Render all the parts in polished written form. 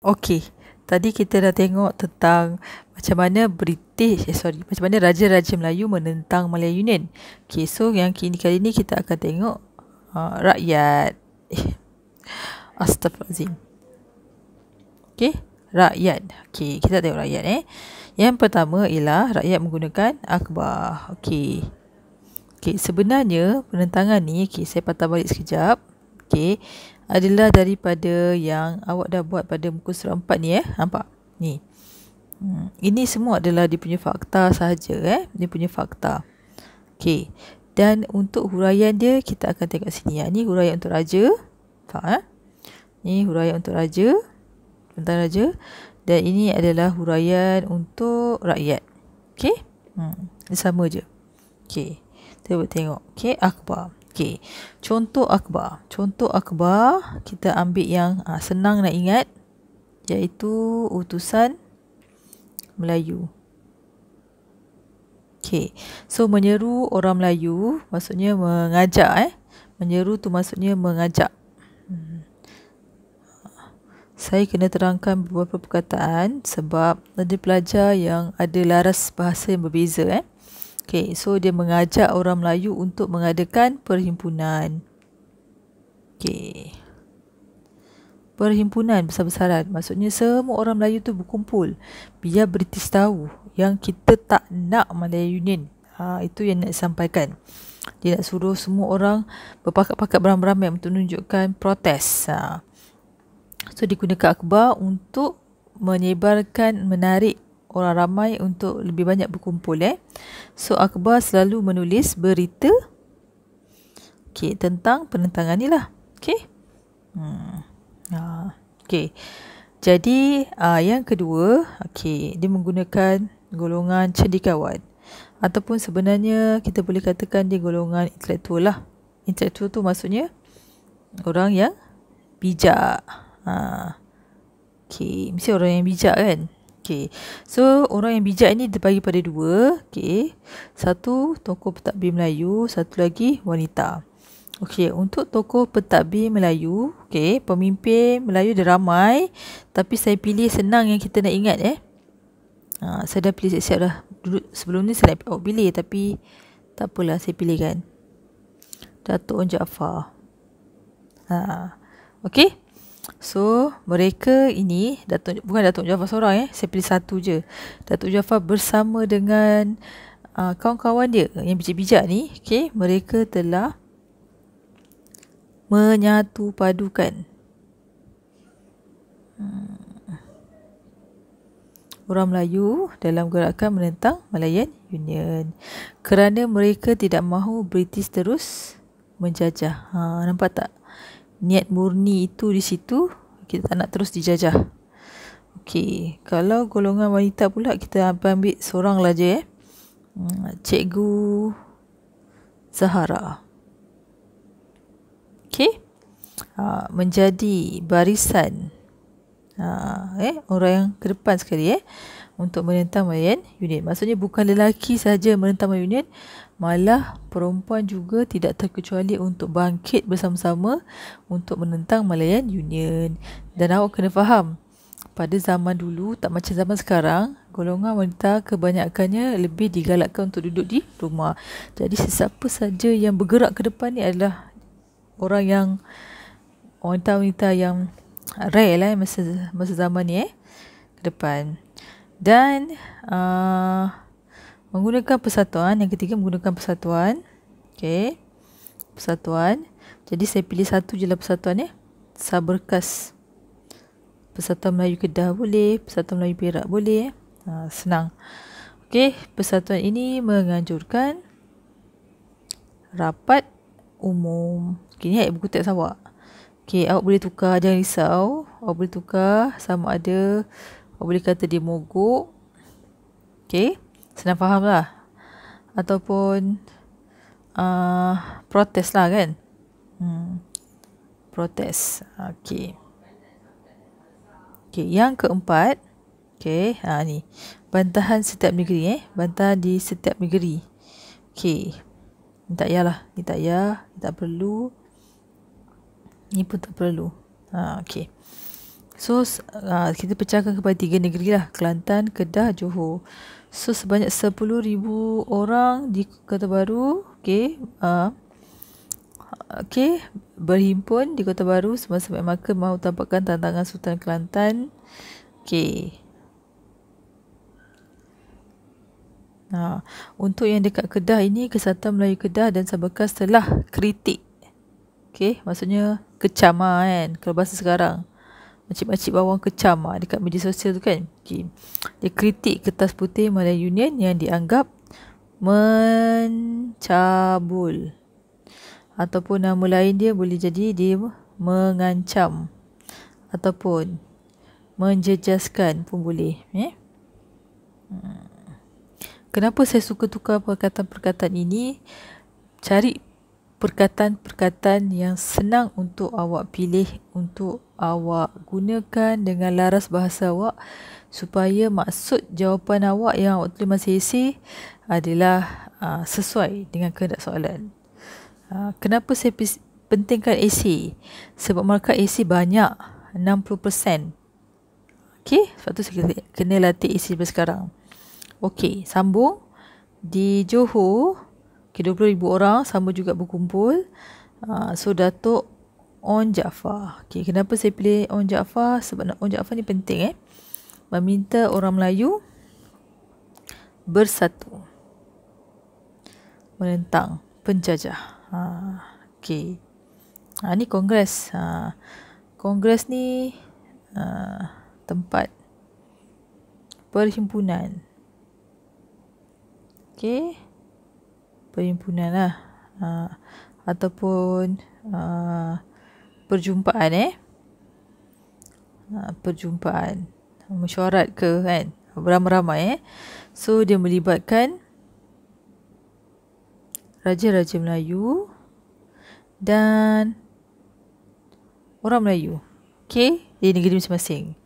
Okey, tadi kita dah tengok tentang macam mana macam mana Raja-Raja Melayu menentang Malaya Union. Okey, so yang kali ni kita akan tengok rakyat. Astaghfirullahalazim. Okey, rakyat. Okey, kita tengok rakyat. Yang pertama ialah rakyat menggunakan akhbar. Okey. Okey, sebenarnya penentangan ni, saya patah balik sekejap. Okey, adalah daripada yang awak dah buat pada muka surat 4 ni. Nampak? Ni. Ini semua adalah dia punya fakta sahaja. Dia punya fakta. Okey. Dan untuk huraian dia, kita akan tengok sini. Ni huraian untuk raja. Nampak? Ni huraian untuk raja. Tentang raja. Dan ini adalah huraian untuk rakyat. Okey? Ini sama je. Okey. Kita tengok. Okey, akhbar. Okey. Contoh akhbar. Contoh akhbar kita ambil yang senang nak ingat, iaitu utusan Melayu. Okey. So menyeru orang Melayu maksudnya mengajak. Menyeru tu maksudnya mengajak. Saya kena terangkan beberapa perkataan sebab ada pelajar yang ada laras bahasa yang berbeza. Okey, so dia mengajak orang Melayu untuk mengadakan perhimpunan. Okey. Perhimpunan besar-besaran. Maksudnya semua orang Melayu tu berkumpul. Biar British tahu yang kita tak nak Malaya Union. Itu yang nak disampaikan. Dia nak suruh semua orang berpakat-pakat beramai-ramai untuk menunjukkan protes. So digunakan akhbar untuk menyebarkan, menarik orang ramai untuk lebih banyak berkumpul. So akhbar selalu menulis berita tentang penentangan ni lah. Okey. Okey. Jadi yang kedua, dia menggunakan golongan cendekiawan, ataupun sebenarnya kita boleh katakan dia golongan intelektual lah. Intelektual tu maksudnya orang yang bijak. Okey, mesti orang yang bijak kan. Okey. So orang yang bijak ini terbagi pada dua. Okey. Satu tokoh pentadbir Melayu, satu lagi wanita. Okey, untuk tokoh pentadbir Melayu, pemimpin Melayu dia ramai, tapi saya pilih senang yang kita nak ingat. Saya dah pilih siap-siap dah. Dulu sebelum ni saya nak pilih, tapi tak apalah, saya pilih kan. Datuk Onn Jaafar. Okey. So, mereka ini bukan Datuk Jaafar seorang. Saya pilih satu je. Datuk Jaafar bersama dengan kawan-kawan dia yang bijak-bijak ni, mereka telah menyatu padukan orang Melayu dalam gerakan menentang Malayan Union, kerana mereka tidak mahu British terus menjajah. Nampak tak? Niat murni itu di situ, kita tak nak terus dijajah. Okey, kalau golongan wanita pula, kita ambil seorang lah je. Cikgu Zahara. Okey. Menjadi barisan orang yang ke depan sekali untuk menentang Malayan Union. Maksudnya bukan lelaki saja menentang Malayan Union, malah perempuan juga tidak terkecuali untuk bangkit bersama-sama untuk menentang Malayan Union. Dan awak kena faham, pada zaman dulu tak macam zaman sekarang, golongan wanita kebanyakannya lebih digalakkan untuk duduk di rumah. Jadi sesiapa saja yang bergerak ke depan ni adalah orang yang wanita-wanita yang rare lah masa zaman ni ke depan. Dan menggunakan persatuan. Yang ketiga, menggunakan persatuan. Okey, persatuan. Jadi saya pilih satu je lah persatuan. Saberkas. Persatuan Melayu Kedah boleh, Persatuan Melayu Perak boleh. Senang. Okey, persatuan ini menganjurkan rapat umum. Okey, ni ayat buku teks awak. Okey, awak boleh tukar, jangan risau. Awak boleh tukar sama ada awak boleh kata dia mogok. Okey, senang faham lah. Ataupun protes lah kan. Protes. Okey. Okey, yang keempat. Okey, ni. Bantahan setiap negeri. Bantahan di setiap negeri. Okey. Ni tak payah lah. Ni tak payah. Ni tak perlu. Ni pun tak perlu. Okey. So kita pecahkan kepada 3 negeri lah, Kelantan, Kedah, Johor. So sebanyak 10,000 orang di Kota Baru, berhimpun di Kota Baru semasa mereka mahu tampakkan tantangan Sultan Kelantan. Untuk yang dekat Kedah ini, Kesatuan Melayu Kedah dan Sabekas telah kritik. Maksudnya kecam kan, kalau bahasa sekarang. Makcik-makcik bawang kecam dekat media sosial tu kan. Dia kritik kertas putih Malaya Union yang dianggap mencabul. Ataupun nama lain dia boleh jadi dia mengancam. Ataupun menjejaskan pun boleh. Kenapa saya suka tukar perkataan-perkataan ini? Cari perkataan-perkataan yang senang untuk awak pilih, untuk awak gunakan dengan laras bahasa awak, supaya maksud jawapan awak yang awak tulis masa esei adalah sesuai dengan kehendak soalan. Kenapa saya pentingkan esei? Sebab markah esei banyak, 60%. Sebab tu saya kena latih esei daripada sekarang. Sambung. Di Johor, 20,000 orang sama juga berkumpul. So Datuk On Jaafar. Kenapa saya pilih On Jaafar? Sebab On Jaafar ni penting meminta orang Melayu bersatu menentang penjajah. Ni kongres. Kongres ni tempat perhimpunan. Perhimpunan lah. Ataupun perjumpaan perjumpaan mesyuarat ke kan, beramai-ramai So dia melibatkan raja-raja Melayu dan orang Melayu di negeri masing-masing.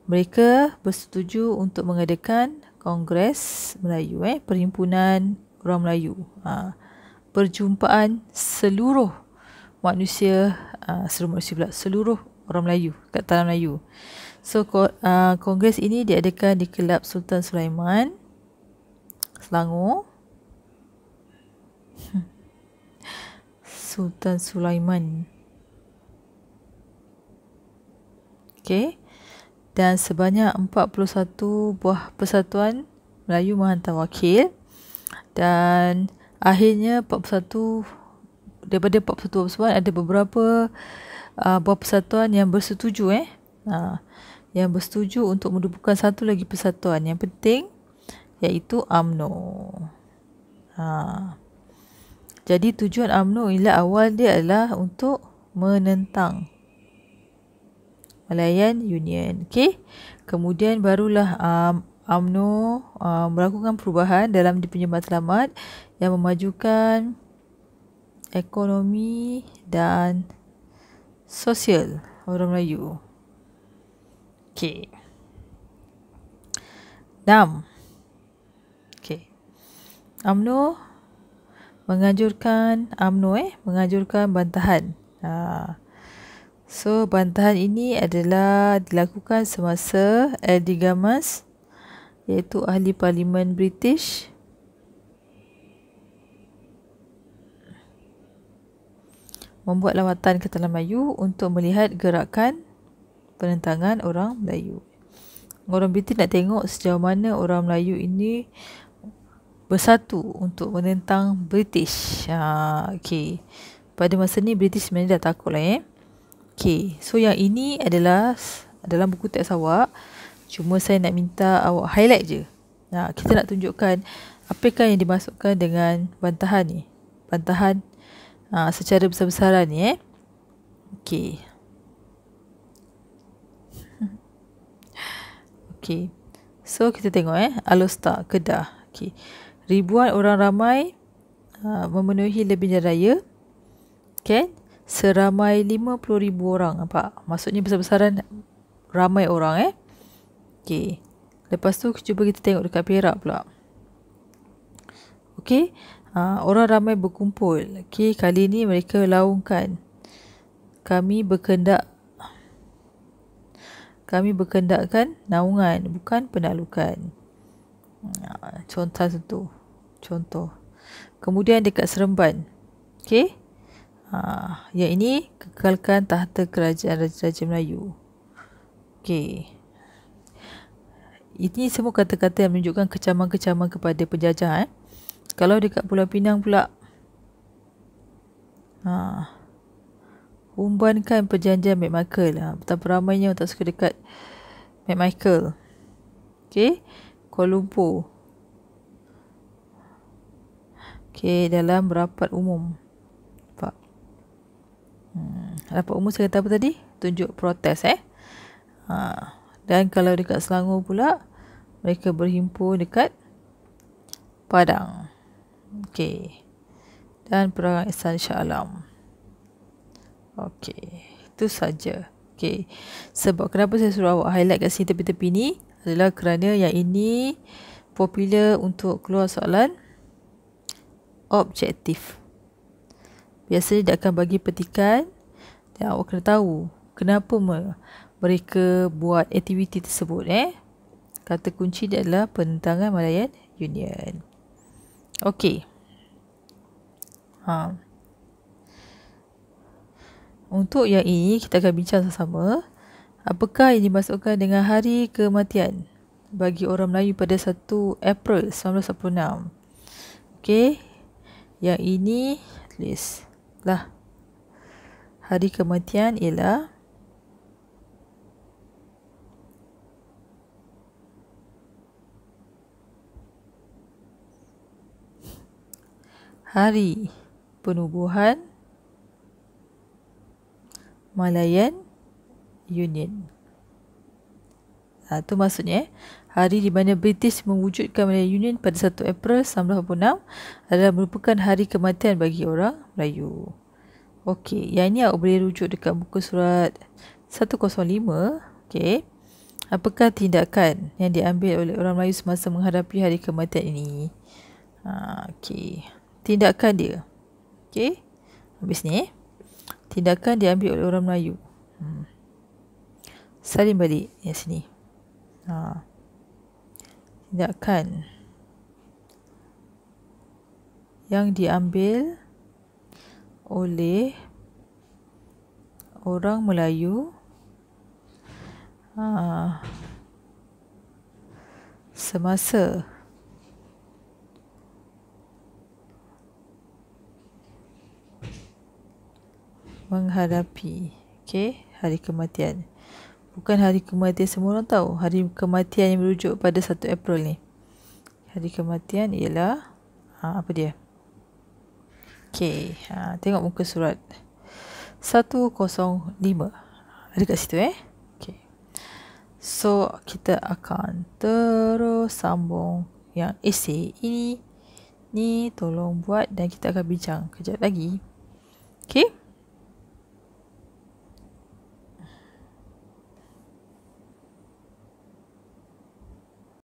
Mereka bersetuju untuk mengadakan Kongres Melayu, Perhimpunan Orang Melayu, perjumpaan seluruh manusia, seluruh orang Melayu kat tanah Melayu. So kongres ini diadakan di Kelab Sultan Sulaiman, Selangor. Sultan Sulaiman. Dan sebanyak 41 buah persatuan Melayu menghantar wakil. Dan akhirnya 41 daripada 41 persatuan ada beberapa buah persatuan yang bersetuju yang bersetuju untuk menubuhkan satu lagi persatuan yang penting, iaitu UMNO. Jadi tujuan UMNO ialah awal dia adalah untuk menentang Malayan Union. Kemudian barulah UMNO melakukan perubahan dalam dia punya matlamat yang memajukan ekonomi dan sosial orang Melayu. 6. UMNO menganjurkan bantahan. So bantahan ini adalah dilakukan semasa L.D. Gamas, iaitu ahli parlimen British, membuat lawatan ke Tanah Melayu untuk melihat gerakan penentangan orang Melayu. Orang British nak tengok sejauh mana orang Melayu ini bersatu untuk menentang British. Pada masa ni British sebenarnya dah takut lah. So yang ini adalah dalam buku teks awak. Cuma saya nak minta awak highlight je. Kita nak tunjukkan apakah yang dimasukkan dengan bantahan ni. Bantahan secara besar-besaran ni. So kita tengok Alostar, Kedah. Ribuan orang ramai memenuhi Lebuhan Raya. Seramai 50,000 orang. Nampak? Maksudnya besar-besaran ramai orang. Lepas tu cuba kita tengok dekat Perak pula. Orang ramai berkumpul. Kali ni mereka laungkan, kami berkehendak kami berkendakkan naungan, bukan penaklukan. Contoh tu. Contoh. Kemudian dekat Seremban. Okey. Yang ini kekalkan tahta kerajaan Raja Melayu. Okey. Ini semua kata-kata yang menunjukkan kecaman-kecaman kepada penjajah. Kalau dekat Pulau Pinang pula, umbankan perjanjian McMichael. Betapa ramainya tak suka dekat McMichael. Okey. Kuala Lumpur. Okey, dalam rapat umum. Nampak? Rapat umum saya kata apa tadi? Tunjuk protes Dan kalau dekat Selangor pula, mereka berhimpun dekat Padang. Okey. Dan Perang Ihsan Shah Alam. Okey, itu saja. Okey. Sebab kenapa saya suruh awak highlight kat sini tepi-tepi ni adalah kerana yang ini popular untuk keluar soalan objektif. Biasanya dia akan bagi petikan dan awak kena tahu kenapa mereka buat aktiviti tersebut. Kata kunci dia adalah penentangan Malayan Union. Okey. Untuk yang ini kita akan bincang sama-sama. Apakah yang dimasukkan dengan hari kematian bagi orang Melayu pada 1 April 1946? Okey. Yang ini list lah. Hari kematian ialah Hari Penubuhan Malayan Union. Itu maksudnya hari di mana British mewujudkan Malayan Union pada 1 April 1946 adalah merupakan hari kematian bagi orang Melayu. Okey, yang ini awak boleh rujuk dekat buku surat 105. Okey. Apakah tindakan yang diambil oleh orang Melayu semasa menghadapi hari kematian ini? Okey. Tindakan dia. Okey. Habis ni. Tindakan diambil oleh orang Melayu. Salin balik yang sini. Tindakan yang diambil oleh orang Melayu semasa menghadapi hari kematian. Bukan hari kematian semua orang tahu. Hari kematian yang merujuk pada 1 April ni. Hari kematian ialah apa dia? Okey, tengok muka surat 105. Ada kat situ Okey. So, kita akan terus sambung yang esei ini. Ni tolong buat dan kita akan bincang kejap lagi. Okey.